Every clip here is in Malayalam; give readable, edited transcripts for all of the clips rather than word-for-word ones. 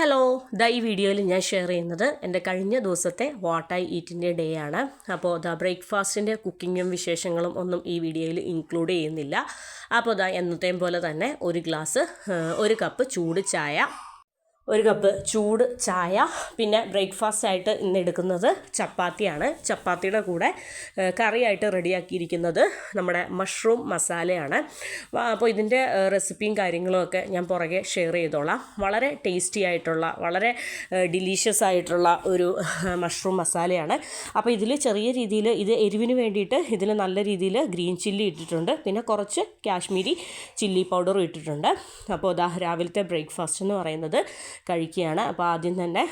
ഹലോ, ഈ വീഡിയോയിൽ ഞാൻ ഷെയർ ചെയ്യുന്നത് എൻ്റെ കഴിഞ്ഞ ദിവസത്തെ വാട്ട് ഐ ഈറ്റിൻ്റെ ഡേ ആണ്. അപ്പോൾ ബ്രേക്ക്ഫാസ്റ്റിൻ്റെ കുക്കിങ്ങും വിശേഷങ്ങളും ഒന്നും ഈ വീഡിയോയിൽ ഇൻക്ലൂഡ് ചെയ്യുന്നില്ല. അപ്പോൾ എന്നത്തെയും പോലെ തന്നെ ഒരു കപ്പ് ചൂട് ചായ, ഒരു കപ്പ് ചൂട് ചായ, പിന്നെ ബ്രേക്ക്ഫാസ്റ്റ് ആയിട്ട് ഇന്ന് എടുക്കുന്നത് ചപ്പാത്തിയാണ്. ചപ്പാത്തിയുടെ കൂടെ കറിയായിട്ട് റെഡിയാക്കിയിരിക്കുന്നത് നമ്മുടെ മഷ്റൂം മസാലയാണ്. അപ്പോൾ ഇതിൻ്റെ റെസിപ്പിയും കാര്യങ്ങളും ഒക്കെ ഞാൻ പുറകെ ഷെയർ ചെയ്തോളാം. വളരെ ടേസ്റ്റി ആയിട്ടുള്ള, വളരെ ഡിലീഷ്യസ് ആയിട്ടുള്ള ഒരു മഷ്റൂം മസാലയാണ്. അപ്പോൾ ഇതിൽ ചെറിയ രീതിയിൽ ഇത് എരിവിന് വേണ്ടിയിട്ട് ഇതിൽ നല്ല രീതിയിൽ ഗ്രീൻ ചില്ലി ഇട്ടിട്ടുണ്ട്, പിന്നെ കുറച്ച് കാശ്മീരി ചില്ലി പൗഡറും ഇട്ടിട്ടുണ്ട്. അപ്പോൾ രാവിലത്തെ ബ്രേക്ക്ഫാസ്റ്റ് എന്ന് പറയുന്നത് കഴിക്കുകയാണ്. അപ്പോൾ ആദ്യം തന്നെ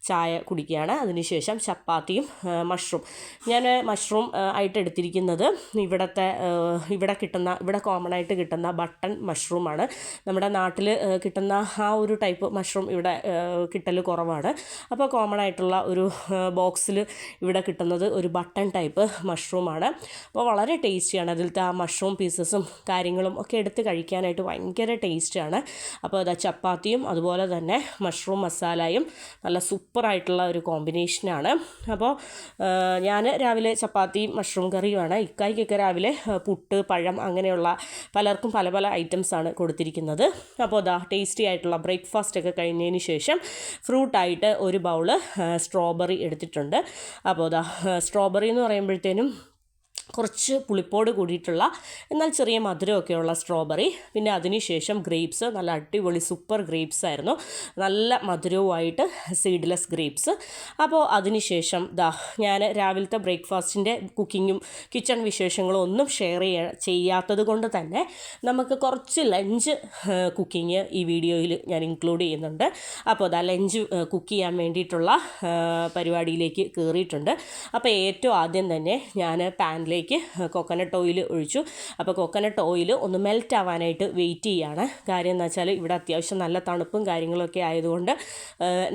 ചായ കുടിക്കുകയാണ്. അതിനുശേഷം ചപ്പാത്തിയും മഷ്റൂം. ഞാൻ മഷ്റൂം ആയിട്ട് എടുത്തിരിക്കുന്നത് ഇവിടെ കോമൺ ആയിട്ട് കിട്ടുന്ന ബട്ടൺ മഷ്റൂമാണ്. നമ്മുടെ നാട്ടിൽ കിട്ടുന്ന ആ ഒരു ടൈപ്പ് മഷ്റൂം ഇവിടെ കിട്ടൽ കുറവാണ്. അപ്പോൾ കോമൺ ആയിട്ടുള്ള ഒരു ബോക്സിൽ ഇവിടെ കിട്ടുന്നത് ഒരു ബട്ടൺ ടൈപ്പ് മഷ്റൂമാണ്. അപ്പോൾ വളരെ ടേസ്റ്റിയാണ്. അതിലത്തെ ആ മഷ്റൂം പീസസും കാര്യങ്ങളും ഒക്കെ എടുത്ത് കഴിക്കാനായിട്ട് ഭയങ്കര ടേസ്റ്റാണ്. അപ്പോൾ ചപ്പാത്തിയും അതുപോലെ തന്നെ മഷ്റൂം മസാലയും നല്ല സൂപ്പറായിട്ടുള്ള ഒരു കോമ്പിനേഷനാണ്. അപ്പോൾ ഞാൻ രാവിലെ ചപ്പാത്തിയും മഷ്റൂം കറിയുമാണ്. ഇക്കായ്ക്കൊക്കെ രാവിലെ പുട്ട്, പഴം, അങ്ങനെയുള്ള പലർക്കും പല പല ഐറ്റംസാണ് കൊടുത്തിരിക്കുന്നത്. അപ്പോൾ ടേസ്റ്റി ആയിട്ടുള്ള ബ്രേക്ക്ഫാസ്റ്റ് ഒക്കെ കഴിഞ്ഞതിന് ശേഷം ഫ്രൂട്ടായിട്ട് ഒരു ബൗള് സ്ട്രോബെറി എടുത്തിട്ടുണ്ട്. അപ്പോൾ സ്ട്രോബെറി എന്ന് പറയുമ്പോഴത്തേനും കുറച്ച് പുളിപ്പോട് കൂടിയിട്ടുള്ള എന്നാൽ ചെറിയ മധുരമൊക്കെയുള്ള സ്ട്രോബെറി, പിന്നെ അതിനുശേഷം ഗ്രേപ്സ്, നല്ല അടിപൊളി സൂപ്പർ ഗ്രേപ്സ് ആയിരുന്നു, നല്ല മധുരവുമായിട്ട് സീഡ്ലെസ് ഗ്രേപ്സ്. അപ്പോൾ അതിനുശേഷം ഞാൻ രാവിലത്തെ ബ്രേക്ക്ഫാസ്റ്റിൻ്റെ കുക്കിങ്ങും കിച്ചൺ വിശേഷങ്ങളും ഒന്നും ഷെയർ ചെയ്യാത്തത് കൊണ്ട് തന്നെ നമുക്ക് കുറച്ച് ലഞ്ച് കുക്കിങ് ഈ വീഡിയോയിൽ ഞാൻ ഇൻക്ലൂഡ് ചെയ്യുന്നുണ്ട്. അപ്പോൾ ലഞ്ച് കുക്ക് ചെയ്യാൻ വേണ്ടിയിട്ടുള്ള പരിപാടിയിലേക്ക് കയറിയിട്ടുണ്ട്. അപ്പോൾ ഏറ്റവും ആദ്യം തന്നെ ഞാൻ പാനിലേക്ക് കോക്കനട്ട് ഓയിൽ ഒഴിച്ചു. അപ്പോൾ കോക്കനട്ട് ഓയിൽ ഒന്ന് മെൽറ്റ് ആവാനായിട്ട് വെയിറ്റ് ചെയ്യുകയാണ്. കാര്യം എന്ന് വെച്ചാൽ ഇവിടെ അത്യാവശ്യം നല്ല തണുപ്പും കാര്യങ്ങളൊക്കെ ആയതുകൊണ്ട്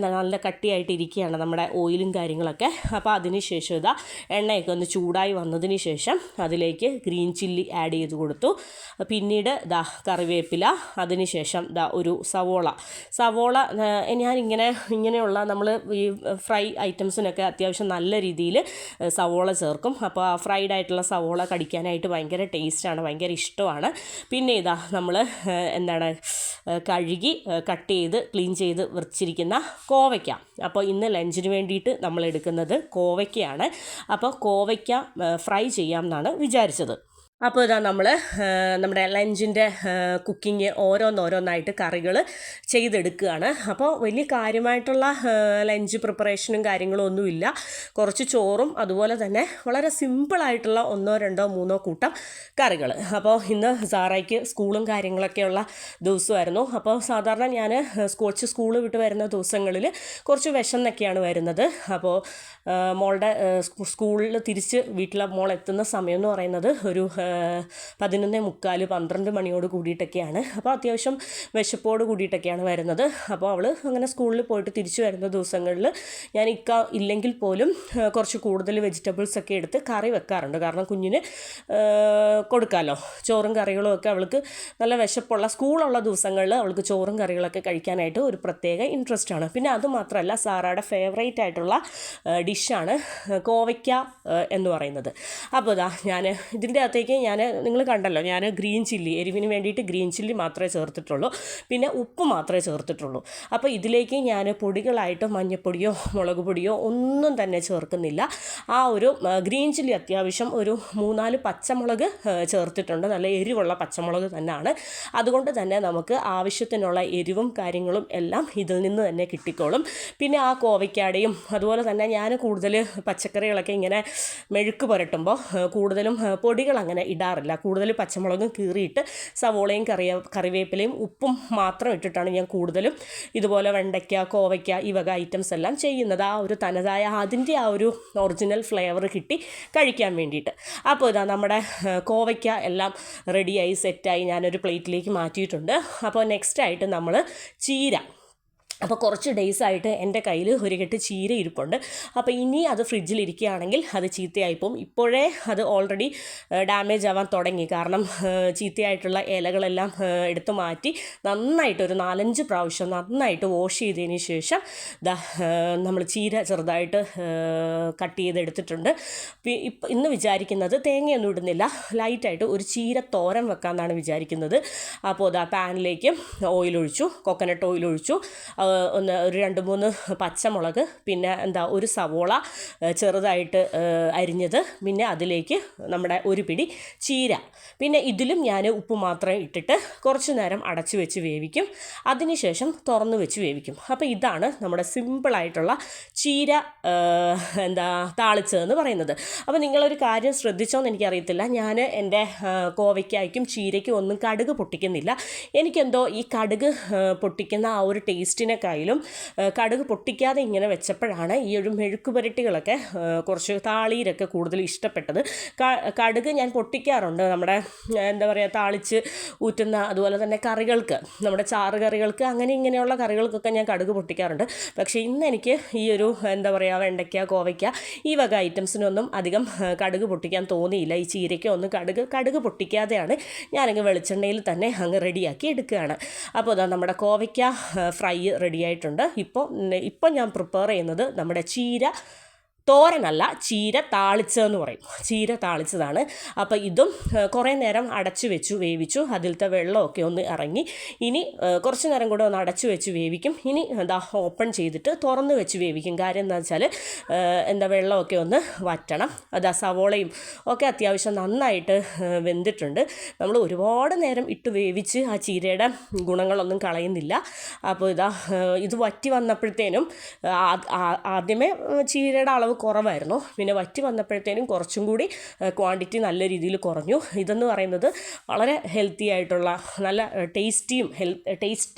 നല്ല കട്ടിയായിട്ട് ഇരിക്കുകയാണ് നമ്മുടെ ഓയിലും കാര്യങ്ങളൊക്കെ. അപ്പോൾ അതിന് ശേഷം എണ്ണയൊക്കെ ഒന്ന് ചൂടായി വന്നതിന് ശേഷം അതിലേക്ക് ഗ്രീൻ ചില്ലി ആഡ് ചെയ്ത് കൊടുത്തു. പിന്നീട് കറിവേപ്പില, അതിന് ശേഷം ഒരു സവോള ഞാൻ ഇങ്ങനെയുള്ള നമ്മൾ ഈ ഫ്രൈ ഐറ്റംസിനൊക്കെ അത്യാവശ്യം നല്ല രീതിയിൽ സവോള ചേർക്കും. അപ്പോൾ ആ ഫ്രൈഡ് ആയിട്ടുള്ള സവോള കടിക്കാനായിട്ട് ഭയങ്കര ടേസ്റ്റാണ്, ഭയങ്കര ഇഷ്ടമാണ്. പിന്നെ നമ്മൾ കഴുകി കട്ട് ചെയ്ത് ക്ലീൻ ചെയ്ത് വെച്ചിരിക്കുന്ന കോവയ്ക്ക. അപ്പോൾ ഇന്ന് ലഞ്ചിന് വേണ്ടിയിട്ട് നമ്മൾ എടുക്കുന്നത് കോവയ്ക്കയാണ്. അപ്പോൾ കോവയ്ക്ക ഫ്രൈ ചെയ്യാം എന്നാണ് വിചാരിച്ചത്. അപ്പോൾ നമ്മൾ നമ്മുടെ ലഞ്ചിൻ്റെ കുക്കിങ് ഓരോന്നോരോന്നായിട്ട് കറികൾ ചെയ്തെടുക്കുകയാണ്. അപ്പോൾ വലിയ കാര്യമായിട്ടുള്ള ലഞ്ച് പ്രിപ്പറേഷനും കാര്യങ്ങളും ഒന്നുമില്ല. കുറച്ച് ചോറും അതുപോലെ തന്നെ വളരെ സിമ്പിളായിട്ടുള്ള 1, 2, 3 കൂട്ടം കറികൾ. അപ്പോൾ ഇന്ന് സാറയ്ക്ക് സ്കൂളും കാര്യങ്ങളൊക്കെയുള്ള ദിവസമായിരുന്നു. അപ്പോൾ സാധാരണ ഞാൻ കൊച്ച് സ്കൂൾ വിട്ട് വരുന്ന ദിവസങ്ങളിൽ കുറച്ച് വിശന്നൊക്കെയാണ് വരുന്നത്. അപ്പോൾ മോളുടെ സ്കൂളിൽ തിരിച്ച് വീട്ടിലെ മോൾ എത്തുന്ന സമയം എന്ന് പറയുന്നത് ഒരു 11:45, 12 മണിയോട് കൂടിയിട്ടൊക്കെയാണ്. അപ്പോൾ അത്യാവശ്യം വിശപ്പോട് കൂടിയിട്ടൊക്കെയാണ് വരുന്നത്. അപ്പോൾ അവൾ അങ്ങനെ സ്കൂളിൽ പോയിട്ട് തിരിച്ചു വരുന്ന ദിവസങ്ങളിൽ ഞാൻ ഇല്ലെങ്കിൽ പോലും കുറച്ച് കൂടുതൽ വെജിറ്റബിൾസ് ഒക്കെ എടുത്ത് കറി വെക്കാറുണ്ട്. കാരണം കുഞ്ഞിന് കൊടുക്കാമല്ലോ. ചോറും കറികളും ഒക്കെ അവൾക്ക് നല്ല വിശപ്പുള്ള സ്കൂളുള്ള ദിവസങ്ങളിൽ അവൾക്ക് ചോറും കറികളൊക്കെ കഴിക്കാനായിട്ട് ഒരു പ്രത്യേക ഇൻട്രസ്റ്റ് ആണ്. പിന്നെ അതുമാത്രമല്ല, സാറയുടെ ഫേവറേറ്റ് ആയിട്ടുള്ള ഡിഷാണ് കോവയ്ക്ക എന്ന് പറയുന്നത്. അപ്പോൾ ഞാൻ ഇതിൻ്റെ അകത്തേക്ക് നിങ്ങൾ കണ്ടല്ലോ, ഞാൻ ഗ്രീൻ ചില്ലി, എരിവിന് വേണ്ടിയിട്ട് ഗ്രീൻ ചില്ലി മാത്രമേ ചേർത്തിട്ടുള്ളൂ, പിന്നെ ഉപ്പ് മാത്രമേ ചേർത്തിട്ടുള്ളൂ. അപ്പോൾ ഇതിലേക്ക് ഞാൻ പൊടികളായിട്ട് മഞ്ഞൾപ്പൊടിയോ മുളക് പൊടിയോ ഒന്നും തന്നെ ചേർക്കുന്നില്ല. ആ ഒരു ഗ്രീൻ ചില്ലി അത്യാവശ്യം ഒരു 3-4 പച്ചമുളക് ചേർത്തിട്ടുണ്ട്. നല്ല എരിവുള്ള പച്ചമുളക് തന്നെയാണ്. അതുകൊണ്ട് തന്നെ നമുക്ക് ആവശ്യത്തിനുള്ള എരിവും കാര്യങ്ങളും എല്ലാം ഇതിൽ നിന്ന് തന്നെ കിട്ടിക്കോളും. പിന്നെ ആ കോവയ്ക്കാടയും അതുപോലെ തന്നെ ഞാൻ കൂടുതൽ പച്ചക്കറികളൊക്കെ ഇങ്ങനെ മെഴുക്ക് പുരട്ടുമ്പോൾ കൂടുതലും പൊടികൾ അങ്ങനെ ഇടാറില്ല. കൂടുതൽ പച്ചമുളകും കീറിയിട്ട് സവോളയും കറിവേപ്പിലയും ഉപ്പും മാത്രം ഇട്ടിട്ടാണ് ഞാൻ കൂടുതലും ഇതുപോലെ വെണ്ടയ്ക്ക, കോവയ്ക്ക, ഈ വക ഐറ്റംസ് എല്ലാം ചെയ്യുന്നത്. ആ ഒരു തനതായ അതിൻ്റെ ആ ഒരു ഒറിജിനൽ ഫ്ലേവർ കിട്ടി കഴിക്കാൻ വേണ്ടിയിട്ട്. അപ്പോൾ നമ്മുടെ കോവയ്ക്ക എല്ലാം റെഡിയായി സെറ്റായി ഞാനൊരു പ്ലേറ്റിലേക്ക് മാറ്റിയിട്ടുണ്ട്. അപ്പോൾ നെക്സ്റ്റ് ആയിട്ട് നമ്മൾ ചീര അപ്പോൾ കുറച്ച് ഡേയ്സായിട്ട് എൻ്റെ കയ്യിൽ ഒരു കെട്ട് ചീര ഇരിപ്പുണ്ട്. അപ്പോൾ ഇനി അത് ഫ്രിഡ്ജിലിരിക്കുകയാണെങ്കിൽ അത് ചീത്തയായിപ്പോവും. ഇപ്പോഴേ അത് ഓൾറെഡി ഡാമേജ് ആവാൻ തുടങ്ങി. കാരണം ചീത്തയായിട്ടുള്ള ഇലകളെല്ലാം എടുത്തു മാറ്റി നന്നായിട്ട് ഒരു 4-5 പ്രാവശ്യം നന്നായിട്ട് വാഷ് ചെയ്തതിന് ശേഷം നമ്മൾ ചീര ചെറുതായിട്ട് കട്ട് ചെയ്തെടുത്തിട്ടുണ്ട്. ഇന്ന് വിചാരിക്കുന്നത് തേങ്ങയൊന്നും ഇടുന്നില്ല, ലൈറ്റായിട്ട് ഒരു ചീര തോരൻ വെക്കാമെന്നാണ് വിചാരിക്കുന്നത്. അപ്പോൾ പാനിലേക്ക് ഓയിലൊഴിച്ചു, കോക്കനട്ട് ഓയിലൊഴിച്ചു, ഒരു 2-3 പച്ചമുളക്, പിന്നെ ഒരു സവോള ചെറുതായിട്ട് അരിഞ്ഞത്, പിന്നെ അതിലേക്ക് നമ്മുടെ ഒരു പിടി ചീര, പിന്നെ ഇതിലും ഞാൻ ഉപ്പ് മാത്രം ഇട്ടിട്ട് കുറച്ച് നേരം അടച്ചു വെച്ച് വേവിക്കും. അതിനുശേഷം തുറന്ന് വെച്ച് വേവിക്കും. അപ്പോൾ ഇതാണ് നമ്മുടെ സിമ്പിളായിട്ടുള്ള ചീര താളിച്ചതെന്ന് പറയുന്നത്. അപ്പോൾ നിങ്ങളൊരു കാര്യം ശ്രദ്ധിച്ചോന്ന് എനിക്കറിയത്തില്ല, ഞാൻ എൻ്റെ കോവയ്ക്കായ്ക്കും ചീരയ്ക്കും ഒന്നും കടുക് പൊട്ടിക്കുന്നില്ല. എനിക്കെന്തോ ഈ കടുക് പൊട്ടിക്കുന്ന ആ ഒരു ടേസ്റ്റിനെക്കാളും കടുക് പൊട്ടിക്കാതെ ഇങ്ങനെ വെച്ചപ്പോഴാണ് ഈ ഒരു മെഴുക്ക് പുരട്ടികളൊക്കെ കുറച്ച് താളിയിലൊക്കെ കൂടുതൽ ഇഷ്ടപ്പെട്ടത്. കടുക് ഞാൻ പൊട്ടിക്കാറുണ്ട് നമ്മുടെ താളിച്ച് ഊറ്റുന്ന, അതുപോലെ തന്നെ കറികൾക്ക്, നമ്മുടെ ചാറ് കറികൾക്ക്, അങ്ങനെ ഇങ്ങനെയുള്ള കറികൾക്കൊക്കെ ഞാൻ കടുക് പൊട്ടിക്കാറുണ്ട്. പക്ഷേ ഇന്ന് എനിക്ക് ഈ ഒരു വെണ്ടയ്ക്ക, കോവയ്ക്ക, ഈ വക ഐറ്റംസിനൊന്നും അധികം കടുക് പൊട്ടിക്കാൻ തോന്നിയില്ല. ഈ ചീരയ്ക്ക് ഒന്നും കടുക് പൊട്ടിക്കാതെയാണ് ഞാനങ്ങ് വെളിച്ചെണ്ണയിൽ തന്നെ അങ്ങ് റെഡിയാക്കി എടുക്കുകയാണ്. അപ്പോൾ നമ്മുടെ കോവയ്ക്ക ഫ്രൈ റെഡി ആയിട്ടുണ്ട്. ഇപ്പോൾ ഞാൻ പ്രിപ്പയർ ചെയ്യുന്നത് നമ്മുടെ ചീര തോരനല്ല, ചീര താളിച്ചതെന്ന് പറയും. ചീര താളിച്ചതാണ്. അപ്പോൾ ഇതും കുറേ നേരം അടച്ചു വെച്ചു വേവിച്ചു. അതിലത്തെ വെള്ളമൊക്കെ ഒന്ന് ഇറങ്ങി. ഇനി കുറച്ച് നേരം കൂടെ ഒന്ന് അടച്ചു വെച്ച് വേവിക്കും. ഇനി ഓപ്പൺ ചെയ്തിട്ട് തുറന്ന് വെച്ച് വേവിക്കും. കാര്യം എന്താണെന്ന് വെച്ചാൽ വെള്ളമൊക്കെ ഒന്ന് വറ്റണം. സവോളയും ഒക്കെ അത്യാവശ്യം നന്നായിട്ട് വെന്തിട്ടുണ്ട്. നമ്മൾ ഒരുപാട് നേരം ഇട്ട് വേവിച്ച് ആ ചീരയുടെ ഗുണങ്ങളൊന്നും കളയുന്നില്ല. അപ്പോൾ ഇത് വറ്റി വന്നപ്പോഴത്തേനും ആദ്യമേ ചീരയുടെ അളവ് കുറവായിരുന്നു. പിന്നെ വറ്റി വന്നപ്പോഴത്തേനും കുറച്ചും കൂടി ക്വാണ്ടിറ്റി നല്ല രീതിയിൽ കുറഞ്ഞു. ഇതെന്ന് പറയുന്നത് വളരെ ഹെൽത്തി ആയിട്ടുള്ള, നല്ല ടേസ്റ്റിയും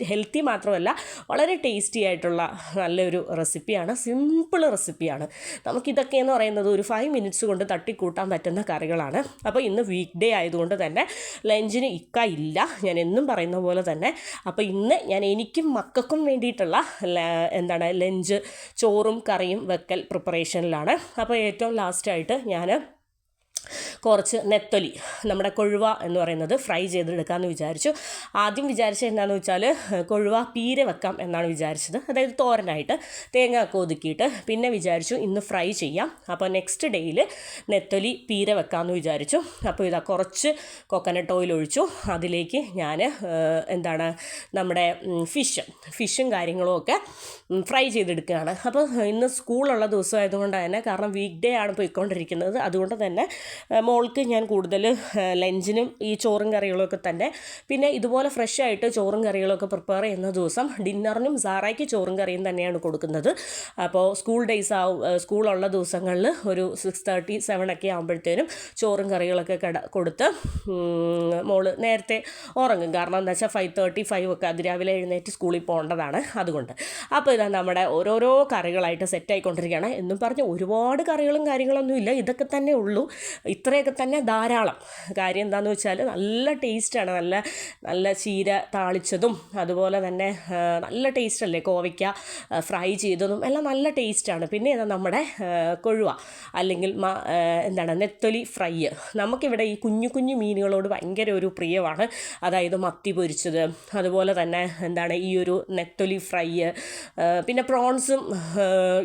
ഹെൽത്തി മാത്രമല്ല വളരെ ടേസ്റ്റി ആയിട്ടുള്ള നല്ലൊരു റെസിപ്പിയാണ്. സിമ്പിൾ റെസിപ്പിയാണ്. നമുക്കിതൊക്കെയെന്ന് പറയുന്നത് ഒരു 5 മിനിറ്റ്സ് കൊണ്ട് തട്ടിക്കൂട്ടാൻ പറ്റുന്ന കറികളാണ്. അപ്പോൾ ഇന്ന് വീക്ക് ഡേ ആയതുകൊണ്ട് തന്നെ ലഞ്ചിന് ഇല്ല, ഞാൻ എന്നും പറയുന്ന പോലെ തന്നെ. അപ്പോൾ ഇന്ന് ഞാൻ എനിക്കും മക്കൾക്കും വേണ്ടിയിട്ടുള്ള ലഞ്ച് ചോറും കറിയും വെക്കൽ പ്രിപ്പറേഷനിലാണ്. അപ്പോൾ ഏറ്റവും ലാസ്റ്റായിട്ട് ഞാൻ കുറച്ച് നെത്തോലി, നമ്മുടെ കൊഴുവ എന്ന് പറയുന്നത് ഫ്രൈ ചെയ്തെടുക്കാമെന്ന് വിചാരിച്ചു. ആദ്യം വിചാരിച്ചത് എന്താണെന്ന് വെച്ചാൽ കൊഴുവ പീര വെക്കാം എന്നാണ് വിചാരിച്ചത്, അതായത് തോരനായിട്ട് തേങ്ങ ഒക്കെ ഒതുക്കിയിട്ട്. പിന്നെ വിചാരിച്ചു ഇന്ന് ഫ്രൈ ചെയ്യാം. അപ്പോൾ നെക്സ്റ്റ് ഡേയിൽ നെത്തോലി പീര വെക്കാമെന്ന് വിചാരിച്ചു. അപ്പോൾ കുറച്ച് കോക്കനട്ട് ഓയിൽ ഒഴിച്ചു. അതിലേക്ക് ഞാൻ നമ്മുടെ ഫിഷും കാര്യങ്ങളും ഒക്കെ ഫ്രൈ ചെയ്തെടുക്കുകയാണ്. അപ്പോൾ ഇന്ന് സ്കൂളുള്ള ദിവസമായതുകൊണ്ട് തന്നെ, കാരണം വീക്ക് ഡേ ആണ് പോയിക്കൊണ്ടിരിക്കുന്നത്, അതുകൊണ്ട് തന്നെ മോൾക്ക് ഞാൻ കൂടുതൽ ലഞ്ചിനും ഈ ചോറും കറികളൊക്കെ തന്നെ, പിന്നെ ഇതുപോലെ ഫ്രഷ് ആയിട്ട് ചോറും കറികളൊക്കെ പ്രിപ്പയർ ചെയ്യുന്ന ദിവസം ഡിന്നറിനും സാറയ്ക്ക് ചോറും കറിയും തന്നെയാണ് കൊടുക്കുന്നത്. അപ്പോൾ സ്കൂളുള്ള ദിവസങ്ങളിൽ ഒരു 6:30, 7 ഒക്കെ ആകുമ്പോഴത്തേനും ചോറും കറികളൊക്കെ കൊടുത്ത് മോള് നേരത്തെ ഉറങ്ങും. കാരണം എന്താ വെച്ചാൽ 5:30, 5 ഒക്കെ അതിരാവിലെ എഴുന്നേറ്റ് സ്കൂളിൽ പോകേണ്ടതാണ്. അതുകൊണ്ട് അപ്പോൾ നമ്മുടെ ഓരോരോ കറികളായിട്ട് സെറ്റായിക്കൊണ്ടിരിക്കുകയാണ്. എന്നും പറഞ്ഞ് ഒരുപാട് കാര്യങ്ങളൊന്നുമില്ല, ഇതൊക്കെ തന്നെ ഉള്ളൂ. ഇത്രയൊക്കെ തന്നെ ധാരാളം. കാര്യം എന്താണെന്ന് വെച്ചാൽ നല്ല ടേസ്റ്റാണ്. നല്ല ചീര താളിച്ചതും അതുപോലെ തന്നെ നല്ല ടേസ്റ്റല്ലേ, കോവയ്ക്ക ഫ്രൈ ചെയ്തതും എല്ലാം നല്ല ടേസ്റ്റാണ്. പിന്നെ നമ്മുടെ കൊഴുവ അല്ലെങ്കിൽ നെത്തോലി ഫ്രൈ. നമുക്കിവിടെ ഈ കുഞ്ഞു മീനുകളോട് ഭയങ്കര ഒരു പ്രിയമാണ്. അതായത് മത്തി പൊരിച്ചത്, അതുപോലെ തന്നെ ഈ ഒരു നെത്തോലി ഫ്രൈ, പിന്നെ പ്രോൺസും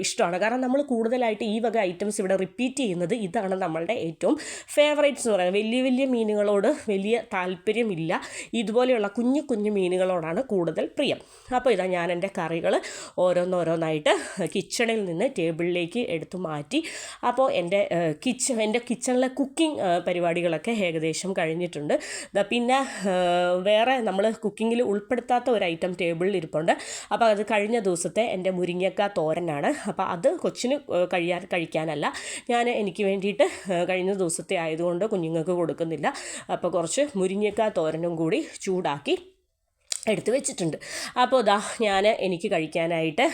ഇഷ്ടമാണ്. കാരണം നമ്മൾ കൂടുതലായിട്ട് ഈ വക ഐറ്റംസ് ഇവിടെ റിപ്പീറ്റ് ചെയ്യുന്നത് ഇതാണ് നമ്മളുടെ ഏറ്റവും ഫേവറേറ്റ്സ് എന്ന് പറയുന്നത്. വലിയ മീനുകളോട് വലിയ താല്പര്യമില്ല, ഇതുപോലെയുള്ള കുഞ്ഞു മീനുകളോടാണ് കൂടുതൽ പ്രിയം. അപ്പോൾ ഞാൻ എൻ്റെ കറികൾ ഓരോന്നായിട്ട് കിച്ചണിൽ നിന്ന് ടേബിളിലേക്ക് എടുത്തു മാറ്റി. അപ്പോൾ എൻ്റെ കിച്ചണിലെ കുക്കിംഗ് പരിപാടികളൊക്കെ ഏകദേശം കഴിഞ്ഞിട്ടുണ്ട്. പിന്നെ വേറെ നമ്മൾ കുക്കിങ്ങിൽ ഉൾപ്പെടുത്താത്ത ഒരു ഐറ്റം ടേബിളിൽ ഇരിപ്പുണ്ട്. അപ്പോൾ അത് കഴിഞ്ഞ ദിവസത്തെ എൻ്റെ മുരിങ്ങക്ക തോരനാണ്. അപ്പോൾ അത് കൊച്ചിന് കഴിക്കാനല്ല, എനിക്ക് വേണ്ടിയിട്ട് കഴിഞ്ഞ ദിവസത്തെ ആയതുകൊണ്ട് കുഞ്ഞുങ്ങൾക്ക് കൊടുക്കുന്നില്ല. അപ്പോൾ കുറച്ച് മുരിങ്ങക്ക തോരനും കൂടി ചൂടാക്കി എടുത്ത് വെച്ചിട്ടുണ്ട്. അപ്പോൾ ഇതാ ഞാൻ എനിക്ക് കഴിക്കാനായിട്ട്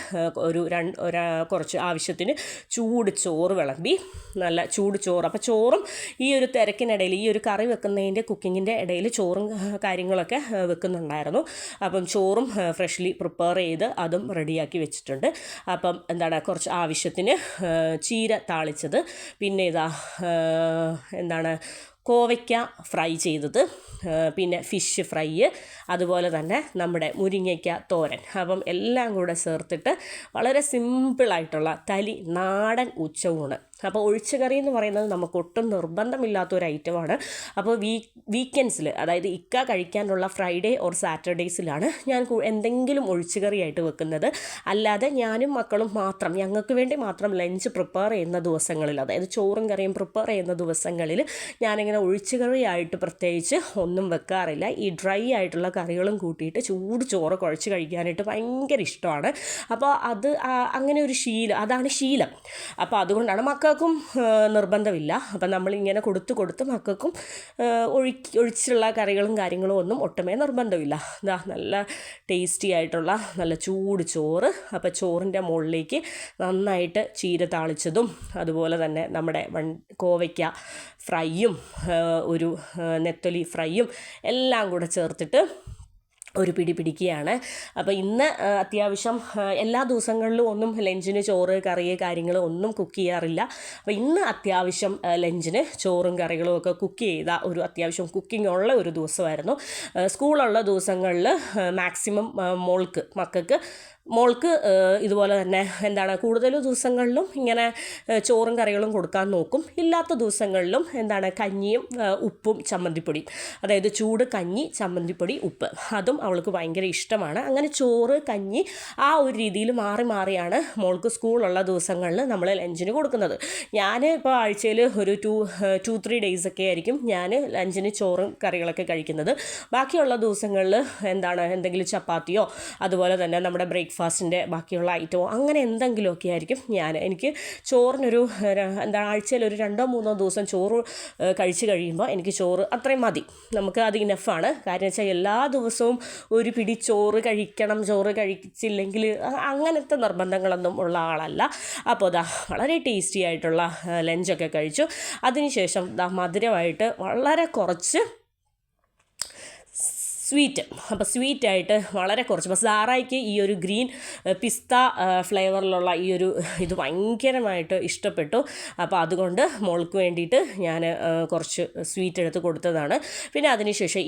കുറച്ച് ആവശ്യത്തിന് ചൂട് ചോറ് വിളമ്പി, നല്ല ചൂട് ചോറ്. അപ്പോൾ ചോറും ഈ ഒരു തിരക്കിനിടയിൽ, ഈ ഒരു കറി വെക്കുന്നതിൻ്റെ കുക്കിങ്ങിൻ്റെ ഇടയിൽ ചോറും കാര്യങ്ങളൊക്കെ വെക്കുന്നുണ്ടായിരുന്നു. അപ്പം ചോറും ഫ്രഷ്ലി പ്രിപ്പയർ ചെയ്ത് അതും റെഡിയാക്കി വെച്ചിട്ടുണ്ട്. അപ്പം എന്താണ്, കുറച്ച് ആവശ്യത്തിന് ചീര താളിച്ചത്, പിന്നെ ഇതാ കോവയ്ക്ക ഫ്രൈ ചെയ്തത്, പിന്നെ ഫിഷ് ഫ്രൈ, അതുപോലെ തന്നെ നമ്മുടെ മുരിങ്ങയ്ക്ക തോരൻ. അപ്പം എല്ലാം കൂടെ ചേർത്തിട്ട് വളരെ സിമ്പിളായിട്ടുള്ള നാടൻ ഉച്ചയൂണ്. അപ്പോൾ ഒഴിച്ചുകറി എന്ന് പറയുന്നത് നമുക്ക് ഒട്ടും നിർബന്ധമില്ലാത്തൊരു ഐറ്റമാണ്. അപ്പോൾ വീക്കെൻഡ്സിൽ, അതായത് ഇക്ക കഴിക്കാനുള്ള ഫ്രൈഡേ ഓർ സാറ്റർഡേയ്സിലാണ് ഞാൻ എന്തെങ്കിലും ഒഴിച്ചുകറിയായിട്ട് വെക്കുന്നത്. അല്ലാതെ ഞാനും മക്കളും മാത്രം, ഞങ്ങൾക്ക് വേണ്ടി മാത്രം ലഞ്ച് പ്രിപ്പയർ ചെയ്യുന്ന ദിവസങ്ങളിൽ, അതായത് ചോറും കറിയും പ്രിപ്പയർ ചെയ്യുന്ന ദിവസങ്ങളിൽ ഞാനിങ്ങനെ ഒഴിച്ചുകറിയായിട്ട് പ്രത്യേകിച്ച് ഒന്നും വെക്കാറില്ല. ഈ ഡ്രൈ ആയിട്ടുള്ള കറികളും കൂട്ടിയിട്ട് ചൂട് ചോറ് കുഴച്ച് കഴിക്കാനായിട്ട് ഭയങ്കര ഇഷ്ടമാണ്. അപ്പോൾ അങ്ങനെ ഒരു അതാണ് ശീലം. അപ്പോൾ അതുകൊണ്ടാണ് മക്കൾക്കും നിർബന്ധമില്ല. അപ്പം നമ്മളിങ്ങനെ കൊടുത്ത് മക്കൾക്കും ഒഴിച്ചുള്ള കറികളും കാര്യങ്ങളും ഒന്നും ഒട്ടുമേ നിർബന്ധമില്ല. നല്ല ടേസ്റ്റി ആയിട്ടുള്ള നല്ല ചൂട് ചോറ്. അപ്പോൾ ചോറിൻ്റെ മുകളിലേക്ക് നന്നായിട്ട് ചീര താളിച്ചതും, അതുപോലെ തന്നെ നമ്മുടെ കോവയ്ക്ക ഫ്രൈയും, ഒരു നെത്തോലി ഫ്രൈയും എല്ലാം കൂടെ ചേർത്തിട്ട് ഒരു പിടി പിടിക്കുകയാണ്. അപ്പോൾ ഇന്ന് അത്യാവശ്യം എല്ലാ ദിവസങ്ങളിലും ഒന്നും ലഞ്ചിന് ചോറ് കറി കാര്യങ്ങൾ ഒന്നും കുക്ക് ചെയ്യാറില്ല. അപ്പോൾ ഇന്ന് അത്യാവശ്യം ലഞ്ചിന് ചോറും കറികളും ഒക്കെ കുക്ക് ചെയ്ത ഒരു അത്യാവശ്യം കുക്കിംഗ് ഉള്ള ഒരു ദിവസമായിരുന്നു. സ്കൂളുള്ള ദിവസങ്ങളിൽ മാക്സിമം മോൾക്ക് ഇതുപോലെ തന്നെ കൂടുതൽ ദിവസങ്ങളിലും ഇങ്ങനെ ചോറും കറികളും കൊടുക്കാൻ നോക്കും. ഇല്ലാത്ത ദിവസങ്ങളിലും കഞ്ഞിയും ഉപ്പും ചമ്മന്തിപ്പൊടിയും, അതായത് ചൂട് കഞ്ഞി ചമ്മന്തിപ്പൊടി ഉപ്പ്, അതും അവൾക്ക് ഭയങ്കര ഇഷ്ടമാണ്. അങ്ങനെ ചോറ് കഞ്ഞി ആ ഒരു രീതിയിൽ മാറിയാണ് മോൾക്ക് സ്കൂളുള്ള ദിവസങ്ങളിൽ നമ്മൾ ലഞ്ചിന് കൊടുക്കുന്നത്. ഞാൻ ഇപ്പോൾ ആഴ്ചയിൽ ഒരു 2-3 ഡേയ്സൊക്കെ ആയിരിക്കും ഞാൻ ലഞ്ചിന് ചോറും കറികളൊക്കെ കഴിക്കുന്നത്. ബാക്കിയുള്ള ദിവസങ്ങളിൽ എന്തെങ്കിലും ചപ്പാത്തിയോ അതുപോലെ തന്നെ നമ്മുടെ ബ്രേക്ക്ഫാസ്റ്റിൻ്റെ ബാക്കിയുള്ള ഐറ്റമോ അങ്ങനെ എന്തെങ്കിലുമൊക്കെ ആയിരിക്കും എനിക്ക് ചോറിനൊരു ആഴ്ചയിൽ ഒരു 2-3 ദിവസം ചോറ് കഴിച്ച് കഴിയുമ്പോൾ എനിക്ക് ചോറ് അത്രയും മതി. നമുക്ക് അത് ഇനഫാണ്. കാര്യം വെച്ചാൽ എല്ലാ ദിവസവും ഒരു പിടി ചോറ് കഴിക്കണം, ചോറ് കഴിച്ചില്ലെങ്കിൽ അങ്ങനത്തെ നിർബന്ധങ്ങളൊന്നും ഉള്ള ആളല്ല. അപ്പോൾ വളരെ ടേസ്റ്റി ആയിട്ടുള്ള ലഞ്ചൊക്കെ കഴിച്ചു. അതിനുശേഷം മധുരമായിട്ട് വളരെ കുറച്ച് സ്വീറ്റ്. അപ്പോൾ സ്വീറ്റായിട്ട് വളരെ കുറച്ച്. അപ്പോൾ സാറായിക്ക് ഈ ഒരു ഗ്രീൻ പിസ്ത ഫ്ലേവറിലുള്ള ഇത് ഭയങ്കരമായിട്ട് ഇഷ്ടപ്പെട്ടു. അപ്പോൾ അതുകൊണ്ട് മോൾക്ക് വേണ്ടിയിട്ട് ഞാൻ കുറച്ച് സ്വീറ്റ് എടുത്ത് കൊടുത്തതാണ്. പിന്നെ അതിനുശേഷം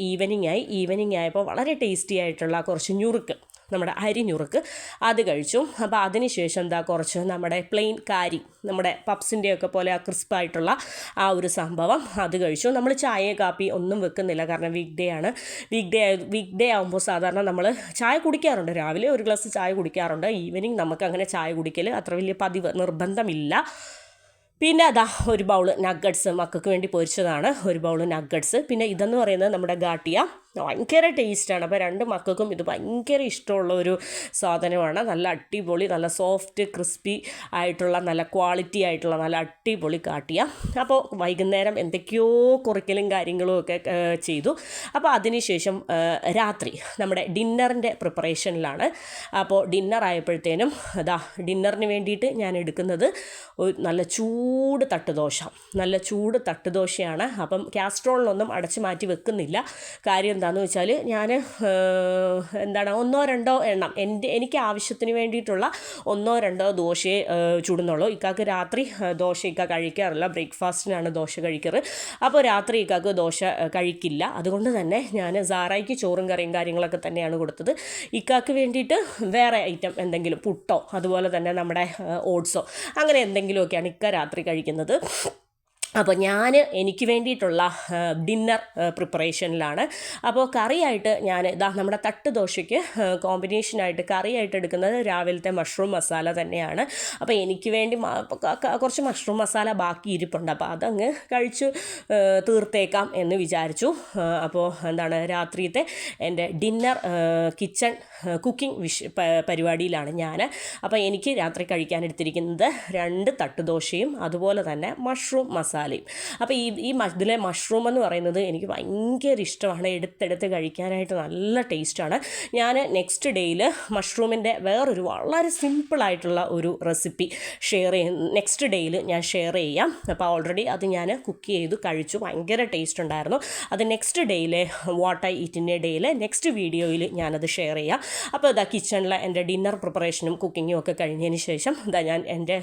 ഈവനിങ് ആയപ്പോൾ വളരെ ടേസ്റ്റി ആയിട്ടുള്ള കുറച്ച് ഞുറുക്ക്, നമ്മുടെ അരി ഞുറുക്ക്, അത് കഴിച്ചു. അപ്പോൾ അതിനുശേഷം കുറച്ച് നമ്മുടെ പ്ലെയിൻ കാരി, നമ്മുടെ പപ്സിൻ്റെയൊക്കെ പോലെ ആ ക്രിസ്പായിട്ടുള്ള ആ ഒരു സംഭവം, അത് കഴിച്ചു. നമ്മൾ ചായ കാപ്പി ഒന്നും വെക്കുന്നില്ല, കാരണം വീക്ക് ഡേ ആകുമ്പോൾ സാധാരണ നമ്മൾ ചായ കുടിക്കാറുണ്ട്. രാവിലെ ഒരു ഗ്ലാസ് ചായ കുടിക്കാറുണ്ട്. ഈവനിങ് നമുക്ക് അങ്ങനെ ചായ കുടിക്കൽ അത്ര വലിയ നിർബന്ധമില്ല. പിന്നെ ഒരു ബൗള് നഗ്ഗറ്റ്സ് മക്കൾക്ക് വേണ്ടി പൊരിച്ചതാണ്, ഒരു ബൗള് നഗ്ഗറ്റ്സ്. പിന്നെ ഇതെന്ന് പറയുന്നത് നമ്മുടെ ഗാട്ടിയ, ഭയങ്കര ടേസ്റ്റാണ്. അപ്പോൾ 2 മക്കൾക്കും ഇത് ഭയങ്കര ഇഷ്ടമുള്ള ഒരു സാധനമാണ്. നല്ല അടിപൊളി, നല്ല സോഫ്റ്റ് ക്രിസ്പി ആയിട്ടുള്ള, നല്ല ക്വാളിറ്റി ആയിട്ടുള്ള, നല്ല അടിപൊളി കാട്ടിയ. അപ്പോൾ വൈകുന്നേരം എന്തൊക്കെയോ കുറിക്കലും കാര്യങ്ങളും ഒക്കെ ചെയ്തു. അപ്പോൾ അതിനുശേഷം രാത്രി നമ്മുടെ ഡിന്നറിൻ്റെ പ്രിപ്പറേഷനിലാണ്. അപ്പോൾ ഡിന്നർ ആയപ്പോഴത്തേനും ഡിന്നറിന് വേണ്ടിയിട്ട് ഞാൻ എടുക്കുന്നത് ഒരു നല്ല ചൂട് തട്ടുദോശയാണ്. അപ്പം കാസ്ട്രോളിനൊന്നും അടച്ചു മാറ്റി വെക്കുന്നില്ല. കാര്യം എന്താണെന്ന് വെച്ചാൽ ഞാൻ 1-2 എണ്ണം എനിക്ക് ആവശ്യത്തിന് വേണ്ടിയിട്ടുള്ള 1-2 ദോശയെ ചുടുന്നുള്ളൂ. ഇക്കാക്ക് രാത്രി ദോശ കഴിക്കാറില്ല, ബ്രേക്ക്ഫാസ്റ്റിനാണ് ദോശ കഴിക്കാറ്. അപ്പോൾ രാത്രി ഇക്കാക്ക് ദോശ കഴിക്കില്ല. അതുകൊണ്ട് തന്നെ ഞാൻ സാറായിക്ക് ചോറും കറിയും കാര്യങ്ങളൊക്കെ തന്നെയാണ് കൊടുത്തത്. ഇക്കാക്ക് വേണ്ടിയിട്ട് വേറെ ഐറ്റം എന്തെങ്കിലും, പുട്ടോ അതുപോലെ തന്നെ നമ്മുടെ ഓട്സോ അങ്ങനെ എന്തെങ്കിലുമൊക്കെയാണ് ഇക്ക രാത്രി കഴിക്കുന്നത്. അപ്പോൾ ഞാൻ എനിക്ക് വേണ്ടിയിട്ടുള്ള ഡിന്നർ പ്രിപ്പറേഷനിലാണ്. അപ്പോൾ കറിയായിട്ട് ഞാൻ നമ്മുടെ തട്ട് ദോശയ്ക്ക് കോമ്പിനേഷനായിട്ട് കറിയായിട്ട് എടുക്കുന്നത് രാവിലത്തെ മഷ്റൂം മസാല തന്നെയാണ്. അപ്പോൾ എനിക്ക് വേണ്ടി കുറച്ച് മഷ്റൂം മസാല ബാക്കി ഇരിപ്പുണ്ട്. അപ്പോൾ അതങ്ങ് കഴിച്ചു തീർത്തേക്കാം എന്ന് വിചാരിച്ചു. അപ്പോൾ രാത്രിയത്തെ എൻ്റെ ഡിന്നർ കിച്ചൺ കുക്കിംഗ് പരിപാടിയിലാണ് ഞാൻ. അപ്പോൾ എനിക്ക് രാത്രി കഴിക്കാൻ എടുത്തിരിക്കുന്നത് 2 തട്ടുദോശയും അതുപോലെ തന്നെ മഷ്റൂം മസാല മസാലയും. അപ്പോൾ ഇതിലെ മഷ്റൂം എന്ന് പറയുന്നത് എനിക്ക് ഭയങ്കര ഇഷ്ടമാണ്. എടുത്തെടുത്ത് കഴിക്കാനായിട്ട് നല്ല ടേസ്റ്റാണ്. ഞാൻ നെക്സ്റ്റ് ഡേയിൽ മഷ്റൂമിൻ്റെ വേറൊരു വളരെ സിമ്പിളായിട്ടുള്ള ഒരു റെസിപ്പി നെക്സ്റ്റ് ഡേയിൽ ഞാൻ ഷെയർ ചെയ്യാം. അപ്പോൾ ഓൾറെഡി അത് ഞാൻ കുക്ക് ചെയ്തു കഴിച്ചു, ഭയങ്കര ടേസ്റ്റ് ഉണ്ടായിരുന്നു. അത് നെക്സ്റ്റ് ഡേയിലെ വാട്ട് ഐ ഈറ്റിൻ്റെ ഡേയിലെ നെക്സ്റ്റ് വീഡിയോയിൽ ഞാനത് ഷെയർ ചെയ്യാം. അപ്പോൾ ഇതാ കിച്ചണിലെ എൻ്റെ ഡിന്നർ പ്രിപ്പറേഷനും കുക്കിങ്ങും ഒക്കെ കഴിഞ്ഞതിന് ശേഷം ഇതാ ഞാൻ എൻ്റെ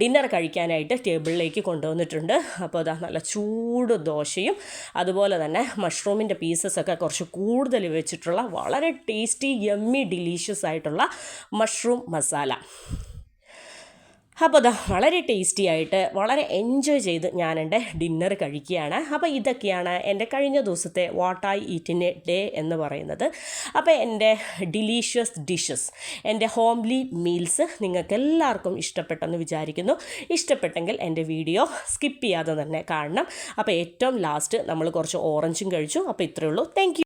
ഡിന്നർ കഴിക്കാനായിട്ട് ടേബിളിലേക്ക് കൊണ്ടുവന്നിട്ടുണ്ട്. അപ്പോൾ ഇതാ നല്ല ചൂട് ദോശയും അതുപോലെ തന്നെ മഷ്റൂമിൻ്റെ പീസസൊക്കെ കുറച്ച് കൂടുതൽ വെച്ചിട്ടുള്ള വളരെ ടേസ്റ്റി യമ്മി ഡിലീഷ്യസ് ആയിട്ടുള്ള മഷ്റൂം മസാല. അപ്പോൾ വളരെ ടേസ്റ്റി ആയിട്ട് വളരെ എൻജോയ് ചെയ്ത് ഞാൻ എൻ്റെ ഡിന്നർ കഴിക്കുകയാണ്. അപ്പോൾ ഇതൊക്കെയാണ് എൻ്റെ കഴിഞ്ഞ ദിവസത്തെ വാട്ട് ഐ ഈറ്റിൻ്റെ ഡേ എന്ന് പറയുന്നത്. അപ്പോൾ എൻ്റെ ഡിലീഷ്യസ് ഡിഷസ്, എൻ്റെ ഹോംലി മീൽസ് നിങ്ങൾക്ക് എല്ലാവർക്കും ഇഷ്ടപ്പെട്ടെന്ന് വിചാരിക്കുന്നു. ഇഷ്ടപ്പെട്ടെങ്കിൽ എൻ്റെ വീഡിയോ സ്കിപ്പ് ചെയ്യാതെ തന്നെ കാണണം. അപ്പോൾ ഏറ്റവും ലാസ്റ്റ് നമ്മൾ കുറച്ച് ഓറഞ്ചും കഴിച്ചു. അപ്പോൾ ഇത്രയേ ഉള്ളൂ. Thank you.